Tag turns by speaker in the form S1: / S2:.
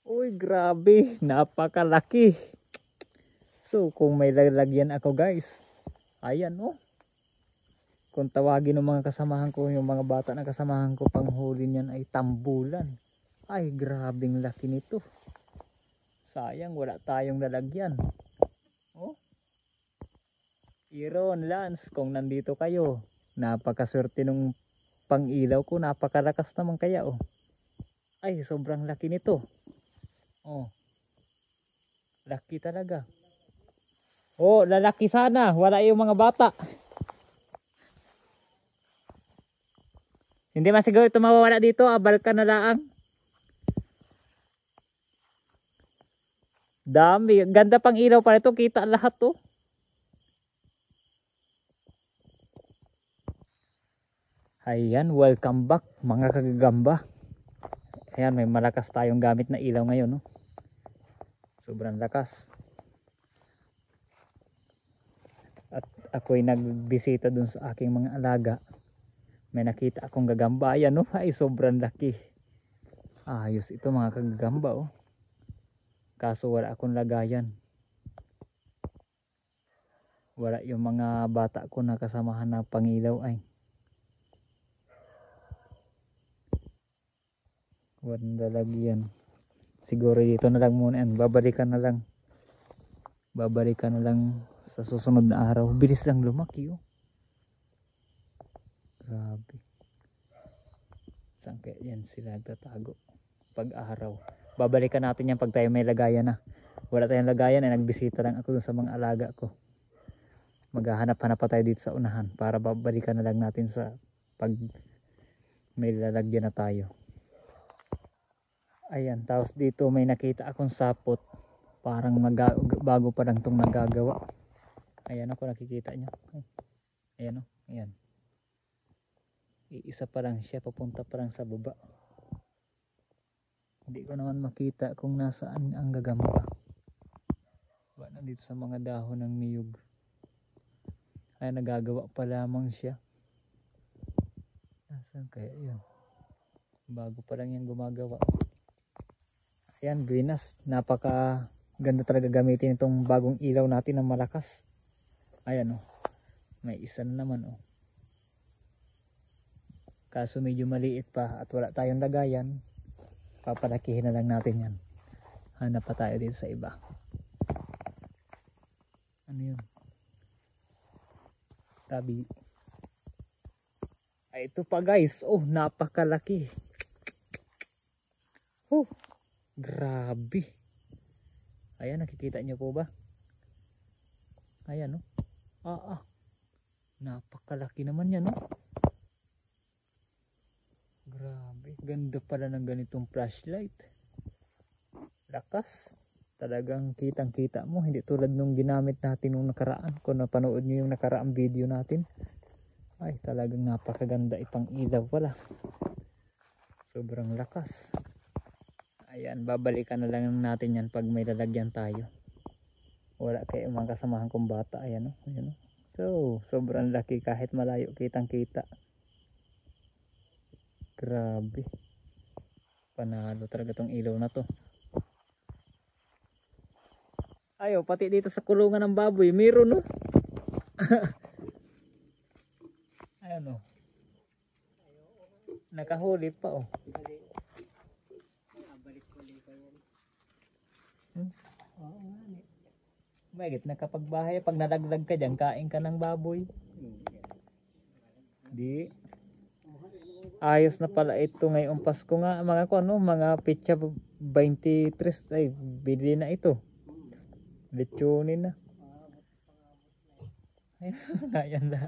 S1: Uy, grabe, napakalaki. So, kung may lalagyan ako guys, ayan oh. Kung tawagin ng mga kasamahan ko, yung mga bata na kasamahan ko, panghuli niyan ay tambulan. Ay, grabing laki nito. Sayang, wala tayong lalagyan. Oh, Iron, Lance, kung nandito kayo, napakaswerte nung pang-ilaw ko, napakalakas naman kaya oh. Ay, sobrang laki nito. Oh, laki talaga. Oh, lalaki sana, wala yung mga bata. Hindi masiguro ito mawawala dito, abal ka na lang. Dami, ganda pang ilaw pa ito, kita lahat oh. Ayan, welcome back mga kagagamba. Ayan, may malakas tayong gamit na ilaw ngayon no. Sobrang lakas. At ako'y nagbisita dun sa aking mga alaga. May nakita akong gagamba. Ayan no, ay sobrang laki. Ayos ito mga kagagamba oh. Kaso wala akong lagayan. Wala yung mga bata ko na kasamahan na pangilaw ay. Walang lalagyan. Siguro dito na lang muna yan. Babalikan na lang sa susunod na araw. Bilis lang lumaki oh. Grabe. Saan kaya yan sila nagtatago pag araw? Babalikan natin yan pag tayo may lagayan na. Wala tayong lagayan ay nagbisita lang ako dun sa mga alaga ko. Maghahanap-hanap pa tayo dito sa unahan para babalikan na lang natin sa pag may lalagyan na tayo. Ayan, tapos dito may nakita akong sapot. Parang bago pa lang itong nagagawa. Ayan ako, nakikita nyo. Ayan o, ayan. Iisa pa lang siya, papunta pa lang sa baba. Hindi ko naman makita kung nasaan ang gagamba. Wala na dito sa mga dahon ng niyog. Ay, nagagawa pa lamang siya. Nasaan kaya yun? Bago pa lang yan gumagawa. Ayan, Venus, napaka ganda talaga gamitin itong bagong ilaw natin na malakas. Ayan oh, may isa naman oh. Kaso medyo maliit pa at wala tayong lagayan, papalakihin na lang natin yan. Hanap pa tayo dito sa iba. Ano yun? Tabi. Ay, ito pa guys, oh, napakalaki. Oh, grabe. Ayan, nakikita nyo po ba? Ayan oh. Napakalaki naman yan oh. Grabe, ganda pala ng ganitong flashlight. Lakas. Talagang kitang kita mo, hindi tulad nung ginamit natin nung nakaraan. Kung napanood nyo yung nakaraang video natin, ay talagang napakaganda, ipang ilaw pala. Sobrang lakas. Ayan, babalikan na lang natin yan pag may lalagyan tayo. Wala kayo mga kasamahan kong bata. Ayan o, ayan o. So, sobrang laki kahit malayo, kitang kita. Grabe. Panalo talaga tong ilaw na to. Ayo, pati dito sa kulungan ng baboy, meron no. Ayan o. Nakahuli pa oh. Bagit nakapagbahay, pag nalaglag ka dyan, kain ka ng baboy. Di. Ayos na pala ito ngayong Pasko nga. Mga ano, mga pitsa 23 ay bili na ito. Lechonin na. Ayan lang.